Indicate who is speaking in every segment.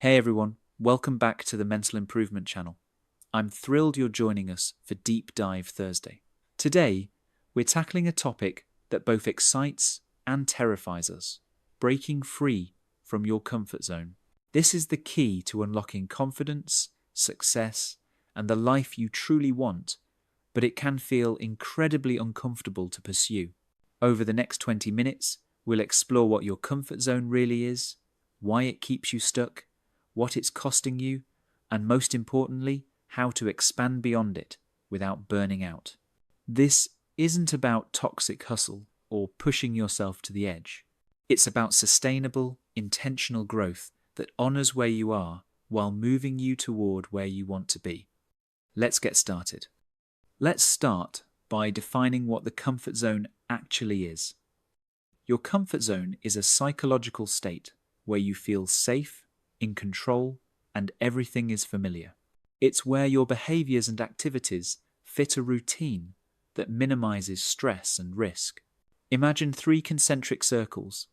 Speaker 1: Hey everyone, welcome back to the Mental Improvement channel. I'm thrilled you're joining us for Deep Dive Thursday. Today, we're tackling a topic that both excites and terrifies us: breaking free from your comfort zone. This is the key to unlocking confidence, success, and the life you truly want, but it can feel incredibly uncomfortable to pursue. Over the next 20 minutes, we'll explore what your comfort zone really is, why it keeps you stuck, what it's costing you, and most importantly, how to expand beyond it without burning out. This isn't about toxic hustle or pushing yourself to the edge. It's about sustainable, intentional growth that honors where you are while moving you toward where you want to be. Let's get started. Let's start by defining what the comfort zone actually is. Your comfort zone is a psychological state where you feel safe, in control, and everything is familiar. It's where your behaviors and activities fit a routine that minimizes stress and risk. Imagine 3 concentric circles.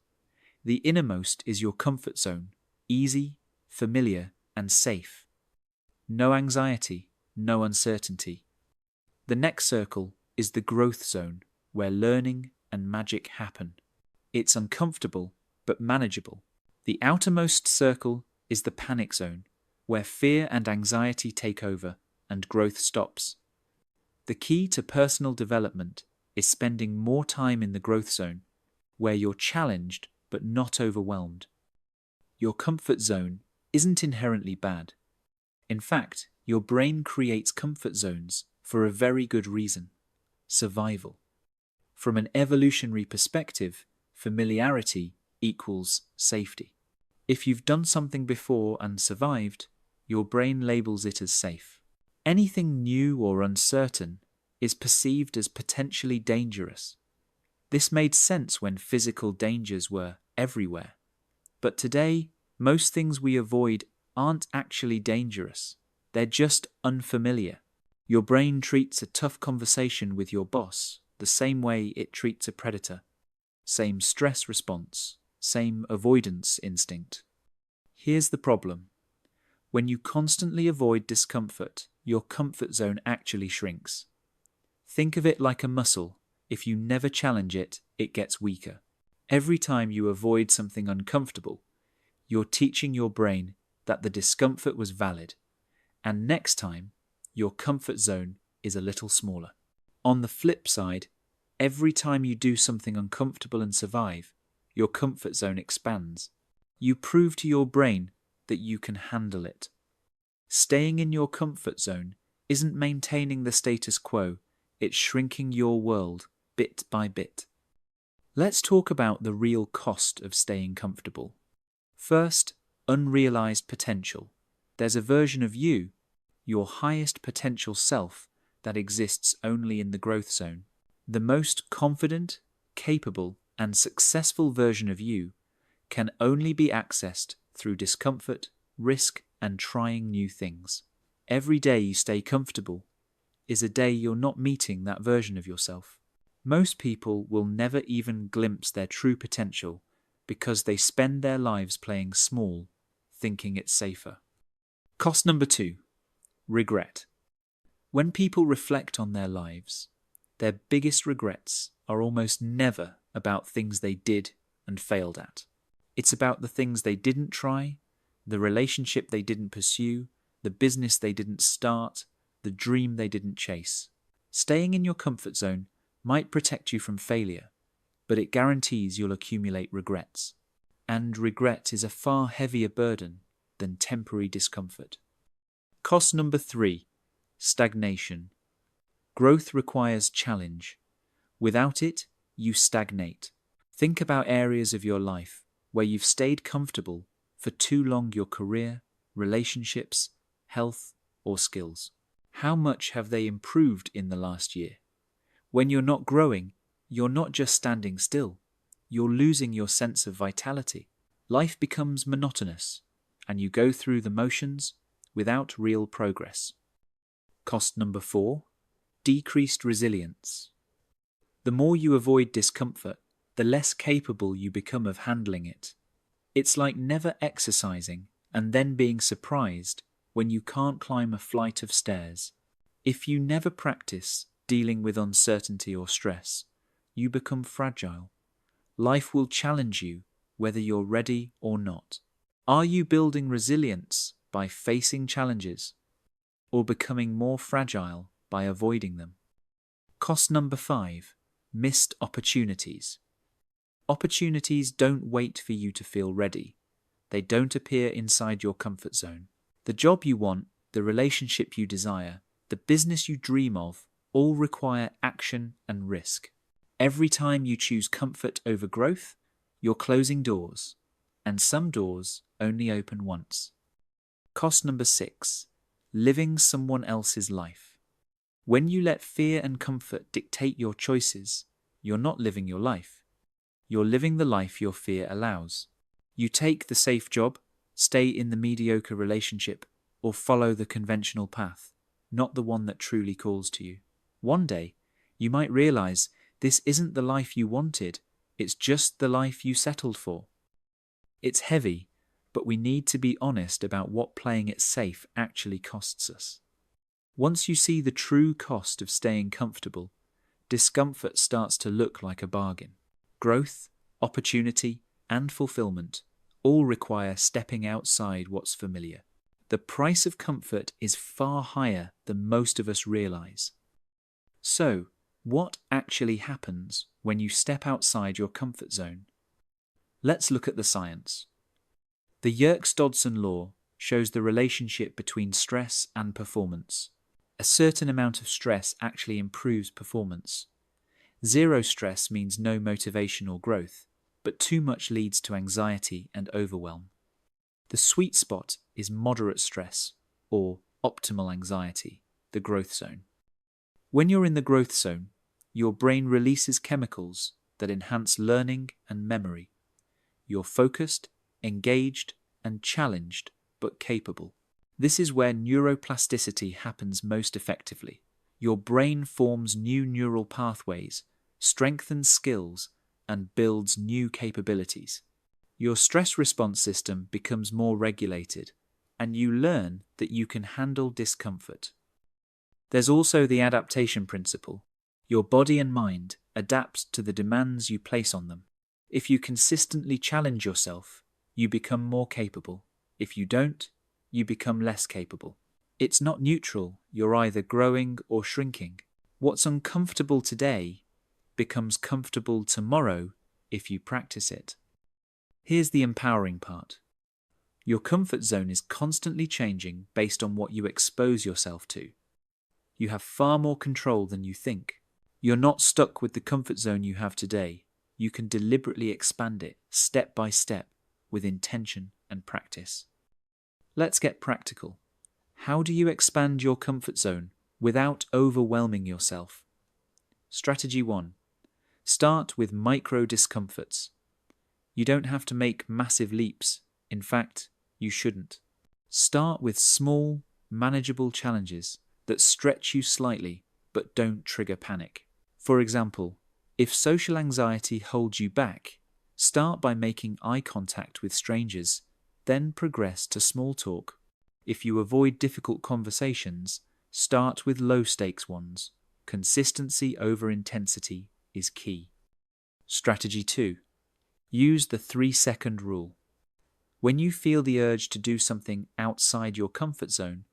Speaker 1: The innermost is your comfort zone, easy, familiar, and safe. No anxiety, no uncertainty. The next circle is the growth zone, where learning and magic happen. It's uncomfortable, but manageable. The outermost circle is the panic zone, where fear and anxiety take over and growth stops. The key to personal development is spending more time in the growth zone, where you're challenged but not overwhelmed. Your comfort zone isn't inherently bad. In fact, your brain creates comfort zones for a very good reason: survival. From an evolutionary perspective, familiarity equals safety. If you've done something before and survived, your brain labels it as safe. Anything new or uncertain is perceived as potentially dangerous. This made sense when physical dangers were everywhere. But today, most things we avoid aren't actually dangerous. They're just unfamiliar. Your brain treats a tough conversation with your boss the same way it treats a predator. Same stress response, same avoidance instinct. Here's the problem. When you constantly avoid discomfort, your comfort zone actually shrinks. Think of it like a muscle. If you never challenge it, it gets weaker. Every time you avoid something uncomfortable, you're teaching your brain that the discomfort was valid, and next time, your comfort zone is a little smaller. On the flip side, every time you do something uncomfortable and survive, your comfort zone expands. You prove to your brain that you can handle it. Staying in your comfort zone isn't maintaining the status quo, it's shrinking your world bit by bit. Let's talk about the real cost of staying comfortable. First, unrealized potential. There's a version of you, your highest potential self, that exists only in the growth zone. The most confident, capable, and successful version of you can only be accessed through discomfort, risk, and trying new things. Every day you stay comfortable is a day you're not meeting that version of yourself. Most people will never even glimpse their true potential because they spend their lives playing small, thinking it's safer. Cost number 2, regret. When people reflect on their lives, their biggest regrets are almost never about things they did and failed at. It's about the things they didn't try, the relationship they didn't pursue, the business they didn't start, the dream they didn't chase. Staying in your comfort zone might protect you from failure, but it guarantees you'll accumulate regrets. And regret is a far heavier burden than temporary discomfort. Cost number 3, stagnation. Growth requires challenge. Without it, you stagnate. Think about areas of your life where you've stayed comfortable for too long: your career, relationships, health, or skills. How much have they improved in the last year? When you're not growing, you're not just standing still, you're losing your sense of vitality. Life becomes monotonous, and you go through the motions without real progress. Cost number 4, decreased resilience. The more you avoid discomfort, the less capable you become of handling it. It's like never exercising and then being surprised when you can't climb a flight of stairs. If you never practice dealing with uncertainty or stress, you become fragile. Life will challenge you whether you're ready or not. Are you building resilience by facing challenges, or becoming more fragile by avoiding them? Cost number 5, missed opportunities. Opportunities don't wait for you to feel ready. They don't appear inside your comfort zone. The job you want, the relationship you desire, the business you dream of, all require action and risk. Every time you choose comfort over growth, you're closing doors, and some doors only open once. Cost number 6, living someone else's life. When you let fear and comfort dictate your choices, you're not living your life. You're living the life your fear allows. You take the safe job, stay in the mediocre relationship, or follow the conventional path, not the one that truly calls to you. One day, you might realize this isn't the life you wanted, it's just the life you settled for. It's heavy, but we need to be honest about what playing it safe actually costs us. Once you see the true cost of staying comfortable, discomfort starts to look like a bargain. Growth, opportunity, and fulfillment all require stepping outside what's familiar. The price of comfort is far higher than most of us realize. So, what actually happens when you step outside your comfort zone? Let's look at the science. The Yerkes-Dodson law shows the relationship between stress and performance. A certain amount of stress actually improves performance. Zero stress means no motivation or growth, but too much leads to anxiety and overwhelm. The sweet spot is moderate stress, or optimal anxiety, the growth zone. When you're in the growth zone, your brain releases chemicals that enhance learning and memory. You're focused, engaged, and challenged, but capable. This is where neuroplasticity happens most effectively. Your brain forms new neural pathways, strengthens skills, and builds new capabilities. Your stress response system becomes more regulated, and you learn that you can handle discomfort. There's also the adaptation principle. Your body and mind adapt to the demands you place on them. If you consistently challenge yourself, you become more capable. If you don't, you become less capable. It's not neutral, you're either growing or shrinking. What's uncomfortable today becomes comfortable tomorrow if you practice it. Here's the empowering part. Your comfort zone is constantly changing based on what you expose yourself to. You have far more control than you think. You're not stuck with the comfort zone you have today. You can deliberately expand it, step by step, with intention and practice. Let's get practical. How do you expand your comfort zone without overwhelming yourself? Strategy 1. Start with micro discomforts. You don't have to make massive leaps. In fact, you shouldn't. Start with small, manageable challenges that stretch you slightly but don't trigger panic. For example, if social anxiety holds you back, start by making eye contact with strangers, then progress to small talk. If you avoid difficult conversations, start with low-stakes ones. Consistency over intensity is key. Strategy 2. Use the 3-second rule. When you feel the urge to do something outside your comfort zone,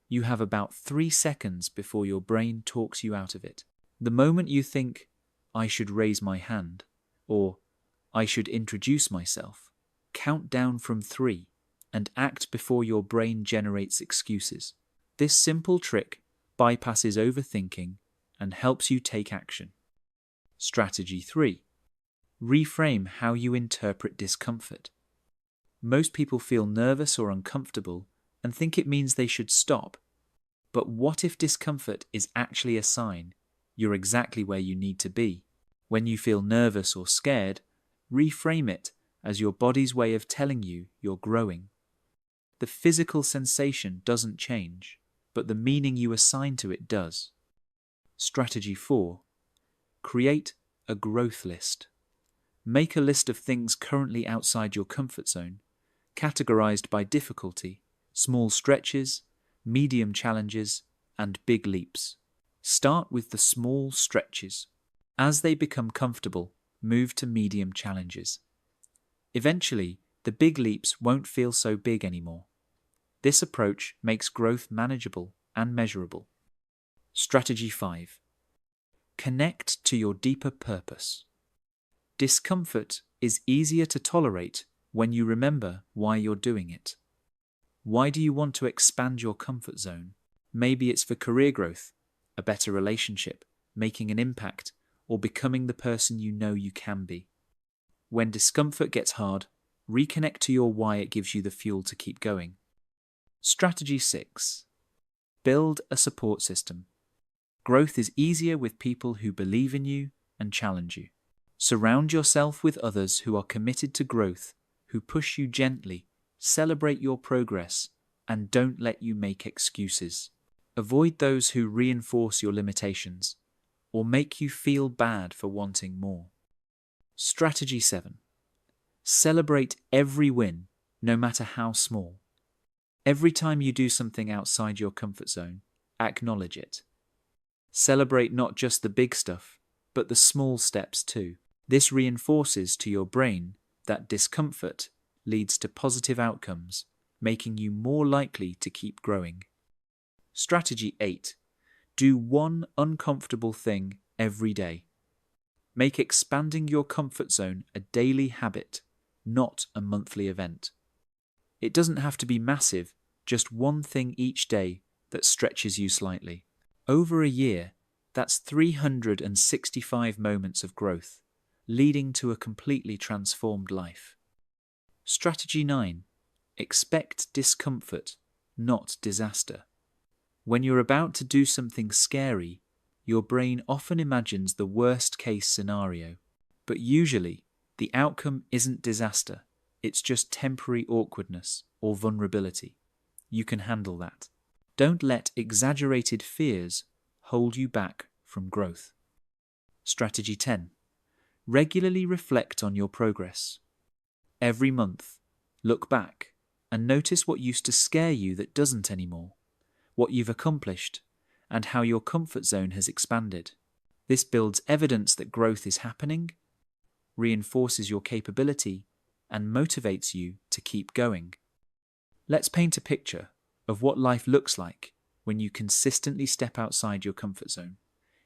Speaker 1: you have about 3 seconds before your brain talks you out of it. The moment you think, I should raise my hand, or I should introduce myself, count down from 3 and act before your brain generates excuses. This simple trick bypasses overthinking and helps you take action. Strategy 3. Reframe how you interpret discomfort. Most people feel nervous or uncomfortable and think it means they should stop. But what if discomfort is actually a sign you're exactly where you need to be? When you feel nervous or scared, reframe it as your body's way of telling you you're growing. The physical sensation doesn't change, but the meaning you assign to it does. Strategy 4. Create a growth list. Make a list of things currently outside your comfort zone. categorized by difficulty: small stretches, medium challenges, and big leaps. Start with the small stretches. As they become comfortable, move to medium challenges. Eventually, the big leaps won't feel so big anymore. This approach makes growth manageable and measurable. Strategy 5. Connect to your deeper purpose. Discomfort is easier to tolerate when you remember why you're doing it. Why do you want to expand your comfort zone? Maybe it's for career growth, a better relationship, making an impact, or becoming the person you know you can be. When discomfort gets hard, reconnect to your why. It gives you the fuel to keep going. Strategy 6. Build a support system. Growth is easier with people who believe in you and challenge you. Surround yourself with others who are committed to growth, who push you gently, celebrate your progress, and don't let you make excuses. Avoid those who reinforce your limitations or make you feel bad for wanting more. Strategy 7. Celebrate every win, no matter how small. Every time you do something outside your comfort zone, acknowledge it. Celebrate not just the big stuff, but the small steps too. This reinforces to your brain that discomfort leads to positive outcomes, making you more likely to keep growing. Strategy 8. Do one uncomfortable thing every day. Make expanding your comfort zone a daily habit, not a monthly event. It doesn't have to be massive, just one thing each day that stretches you slightly. Over a year, that's 365 moments of growth, leading to a completely transformed life. Strategy 9. Expect discomfort, not disaster. When you're about to do something scary, your brain often imagines the worst-case scenario. But usually, the outcome isn't disaster, it's just temporary awkwardness or vulnerability. You can handle that. Don't let exaggerated fears hold you back from growth. Strategy 10. Regularly reflect on your progress. Every month, look back and notice what used to scare you that doesn't anymore, what you've accomplished, and how your comfort zone has expanded. This builds evidence that growth is happening, reinforces your capability, and motivates you to keep going. Let's paint a picture of what life looks like when you consistently step outside your comfort zone.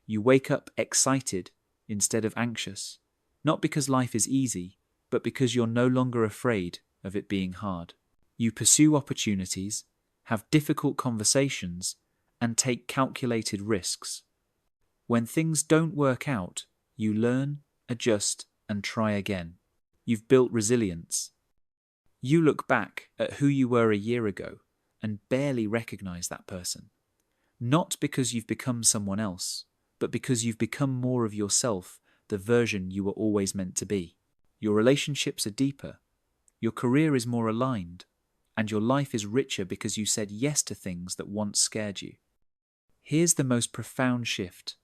Speaker 1: You wake up excited instead of anxious, not because life is easy, but because you're no longer afraid of it being hard. You pursue opportunities, have difficult conversations, and take calculated risks. When things don't work out, you learn, adjust, and try again. You've built resilience. You look back at who you were a year ago and barely recognize that person. Not because you've become someone else, but because you've become more of yourself, the version you were always meant to be. Your relationships are deeper, your career is more aligned, and your life is richer because you said yes to things that once scared you. Here's the most profound shift.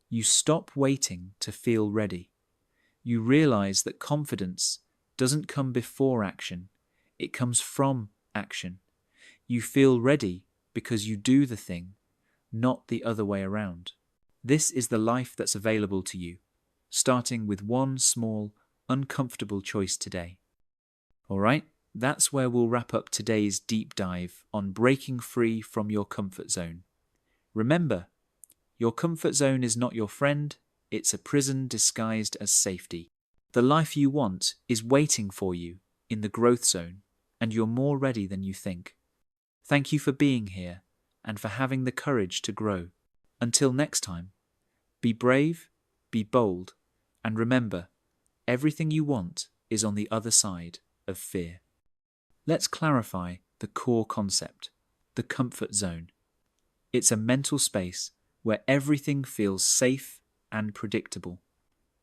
Speaker 1: You stop waiting to feel ready. You realize that confidence doesn't come before action, it comes from action. You feel ready because you do the thing, not the other way around. This is the life that's available to you, starting with one small, uncomfortable choice today. Alright, that's where we'll wrap up today's deep dive on breaking free from your comfort zone. Remember, your comfort zone is not your friend, it's a prison disguised as safety. The life you want is waiting for you in the growth zone, and you're more ready than you think. Thank you for being here and for having the courage to grow. Until next time, be brave, be bold, and remember, everything you want is on the other side of fear. Let's clarify the core concept, the comfort zone. It's a mental space where everything feels safe and predictable.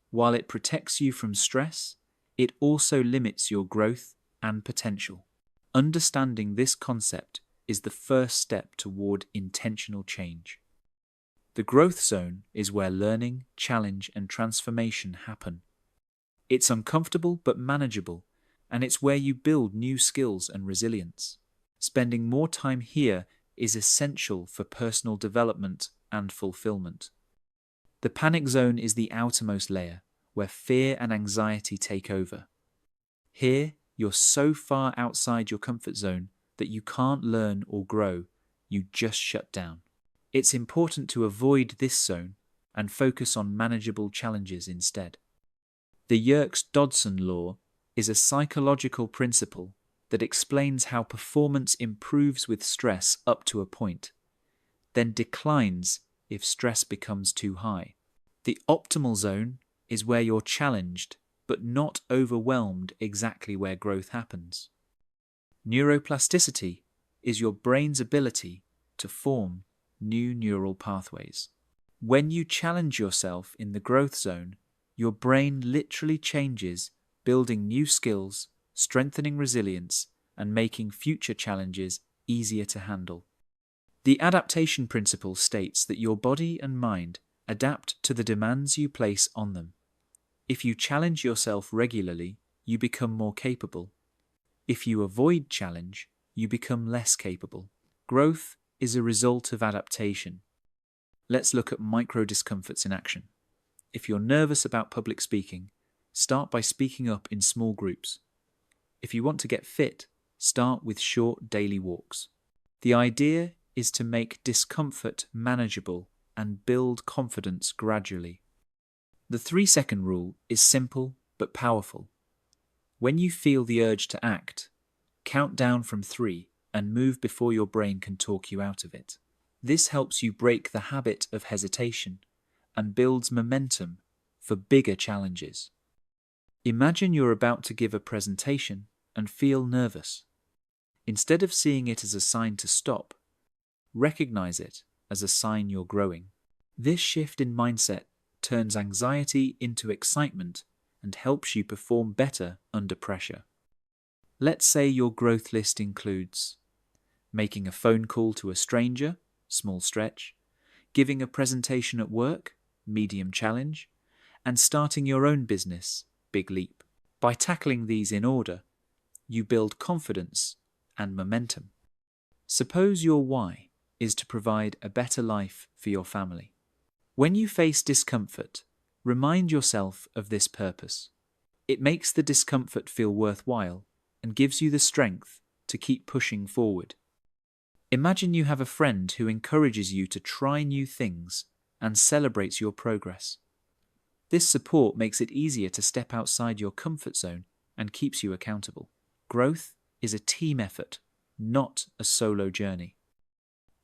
Speaker 1: While it protects you from stress, it also limits your growth and potential. Understanding this concept is the first step toward intentional change. The growth zone is where learning, challenge, and transformation happen. It's uncomfortable but manageable and it's where you build new skills and resilience. Spending more time here is essential for personal development and fulfillment. The panic zone is the outermost layer, where fear and anxiety take over. Here, you're so far outside your comfort zone that you can't learn or grow, you just shut down. It's important to avoid this zone and focus on manageable challenges instead. The Yerkes-Dodson law is a psychological principle that explains how performance improves with stress up to a point, then declines if stress becomes too high. The optimal zone is where you're challenged but not overwhelmed, exactly where growth happens. Neuroplasticity is your brain's ability to form new neural pathways. When you challenge yourself in the growth zone, your brain literally changes, building new skills, strengthening resilience, and making future challenges easier to handle. The adaptation principle states that your body and mind adapt to the demands you place on them. If you challenge yourself regularly, you become more capable. If you avoid challenge, you become less capable. Growth is a result of adaptation. Let's look at micro discomforts in action. If you're nervous about public speaking, start by speaking up in small groups. If you want to get fit, start with short daily walks. The idea is to make discomfort manageable and build confidence gradually. The 3-second rule is simple but powerful. When you feel the urge to act, count down from 3 and move before your brain can talk you out of it. This helps you break the habit of hesitation and builds momentum for bigger challenges. Imagine you're about to give a presentation and feel nervous. Instead of seeing it as a sign to stop, recognize it as a sign you're growing. This shift in mindset turns anxiety into excitement and helps you perform better under pressure. Let's say your growth list includes making a phone call to a stranger, small stretch, giving a presentation at work, medium challenge, and starting your own business, big leap. By tackling these in order, you build confidence and momentum. Suppose your why is to provide a better life for your family. When you face discomfort, remind yourself of this purpose. It makes the discomfort feel worthwhile and gives you the strength to keep pushing forward. Imagine you have a friend who encourages you to try new things and celebrates your progress. This support makes it easier to step outside your comfort zone and keeps you accountable. Growth is a team effort, not a solo journey.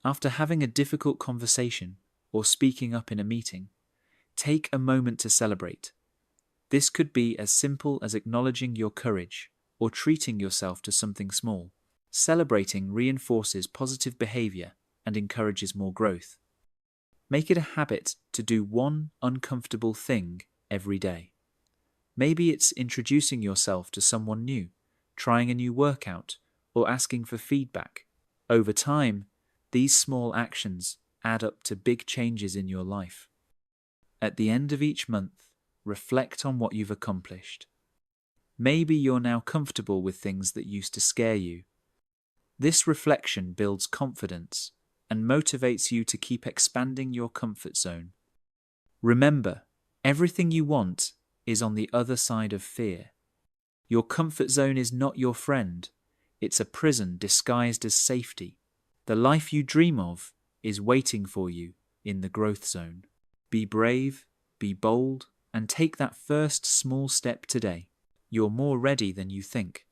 Speaker 1: After having a difficult conversation or speaking up in a meeting, take a moment to celebrate. This could be as simple as acknowledging your courage or treating yourself to something small. Celebrating reinforces positive behavior and encourages more growth. Make it a habit to do one uncomfortable thing every day. Maybe it's introducing yourself to someone new, trying a new workout, or asking for feedback. Over time, these small actions add up to big changes in your life. At the end of each month, reflect on what you've accomplished. Maybe you're now comfortable with things that used to scare you. This reflection builds confidence and motivates you to keep expanding your comfort zone. Remember, everything you want is on the other side of fear. Your comfort zone is not your friend. It's a prison disguised as safety. The life you dream of is waiting for you in the growth zone. Be brave, be bold, and take that first small step today. You're more ready than you think.